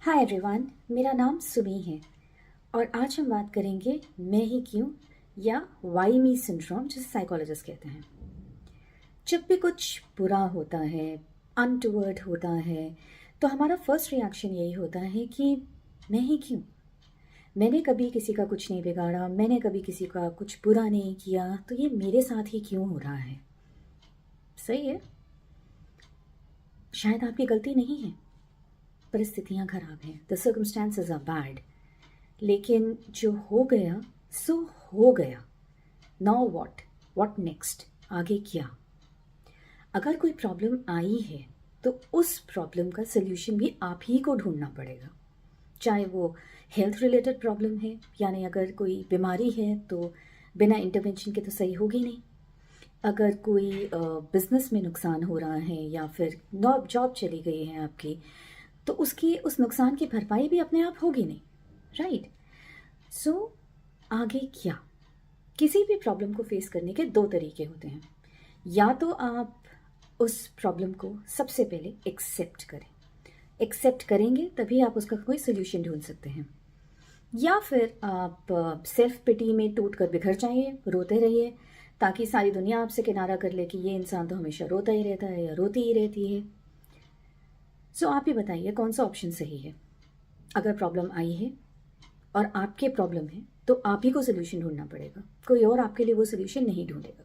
Hi everyone, मेरा नाम सुमी है और आज हम बात करेंगे मैं ही क्यों या वाई मी सिंड्रोम, जिसे साइकोलॉजिस्ट कहते हैं। जब भी कुछ बुरा होता है, अनटूवर्ड होता है, तो हमारा फर्स्ट रिएक्शन यही होता है कि मैं ही क्यों। मैंने कभी किसी का कुछ नहीं बिगाड़ा, मैंने कभी किसी का कुछ बुरा नहीं किया, तो ये मेरे साथ ही क्यों हो रहा है। सही है, शायद आपकी गलती नहीं है, परिस्थितियाँ खराब हैं, द सर्कमस्टांसेस आर बैड, लेकिन जो हो गया सो हो गया। नाउ व्हाट नेक्स्ट, आगे क्या। अगर कोई प्रॉब्लम आई है तो उस प्रॉब्लम का सल्यूशन भी आप ही को ढूंढना पड़ेगा, चाहे वो हेल्थ रिलेटेड प्रॉब्लम है, यानी अगर कोई बीमारी है तो बिना इंटरवेंशन के तो सही होगी नहीं। अगर कोई बिजनेस में नुकसान हो रहा है या फिर जॉब चली गई है आपकी, तो उसकी उस नुकसान की भरपाई भी अपने आप होगी नहीं, राइट। सो आगे क्या। किसी भी प्रॉब्लम को फेस करने के दो तरीके होते हैं। या तो आप उस प्रॉब्लम को सबसे पहले एक्सेप्ट करें, एक्सेप्ट करेंगे तभी आप उसका कोई सोल्यूशन ढूंढ सकते हैं। या फिर आप सेल्फ पिटी में टूट कर बिखर जाइए, रोते रहिए, ताकि सारी दुनिया आपसे किनारा कर ले कि ये इंसान तो हमेशा रोता ही रहता है या रोती ही रहती है। सो आप ही बताइए कौन सा ऑप्शन सही है। अगर प्रॉब्लम आई है और आपके प्रॉब्लम है तो आप ही को सोल्यूशन ढूंढना पड़ेगा, कोई और आपके लिए वो सोल्यूशन नहीं ढूंढेगा।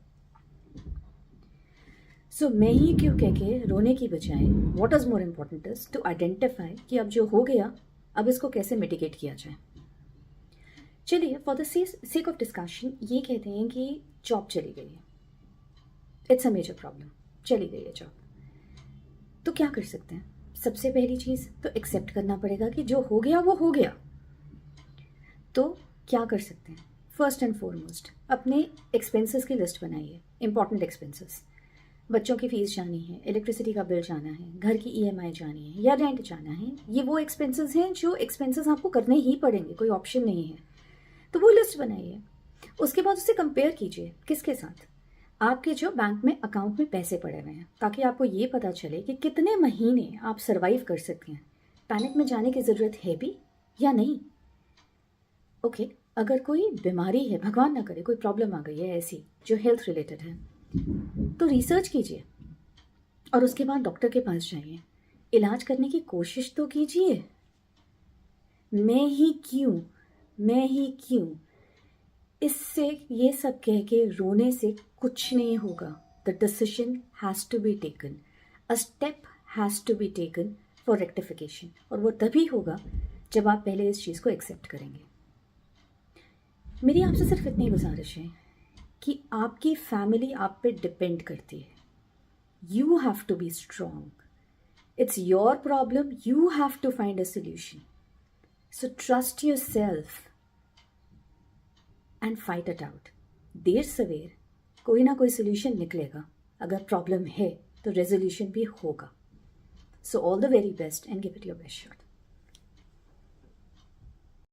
सो मैं ही क्यों कह के रोने की बजाय what is more important is to identify कि अब जो हो गया, अब इसको कैसे मिटिगेट किया जाए। चलिए, for the sake of discussion ये कहते हैं कि जॉब चली गई है, इट्स अ मेजर प्रॉब्लम, चली गई है जॉब। तो क्या कर सकते हैं। सबसे पहली चीज़ तो एक्सेप्ट करना पड़ेगा कि जो हो गया वो हो गया। तो क्या कर सकते हैं। फर्स्ट एंड फॉरमोस्ट अपने एक्सपेंसेस की लिस्ट बनाइए, इंपॉर्टेंट एक्सपेंसेस। बच्चों की फीस जानी है, इलेक्ट्रिसिटी का बिल जाना है, घर की ईएमआई जानी है या रेंट जाना है, ये वो एक्सपेंसेस हैं जो एक्सपेंसेस आपको करने ही पड़ेंगे, कोई ऑप्शन नहीं है। तो वो लिस्ट बनाइए। उसके बाद उससे कंपेयर कीजिए किसके साथ, आपके जो बैंक में अकाउंट में पैसे पड़े हुए हैं, ताकि आपको ये पता चले कि कितने महीने आप सर्वाइव कर सकते हैं। पैनिक में जाने की ज़रूरत है भी या नहीं। ओके, अगर कोई बीमारी है, भगवान ना करे कोई प्रॉब्लम आ गई है ऐसी जो हेल्थ रिलेटेड है, तो रिसर्च कीजिए और उसके बाद डॉक्टर के पास जाइए, इलाज करने की कोशिश तो कीजिए। मैं ही क्यों, मैं ही क्यों, इससे ये सब कह के रोने से कुछ नहीं होगा। The decision has to be taken, a step has to be taken for rectification, और वो तभी होगा जब आप पहले इस चीज़ को एक्सेप्ट करेंगे। मेरी आपसे सिर्फ इतनी गुजारिश है कि आपकी फैमिली आप पे डिपेंड करती है। You have to be strong, it's your problem, you have to find a solution. So trust yourself and fight it out. देर सवेर कोई ना कोई सोल्यूशन निकलेगा। अगर प्रॉब्लम है तो रेजोल्यूशन भी होगा। So all the very best and give it your best shot.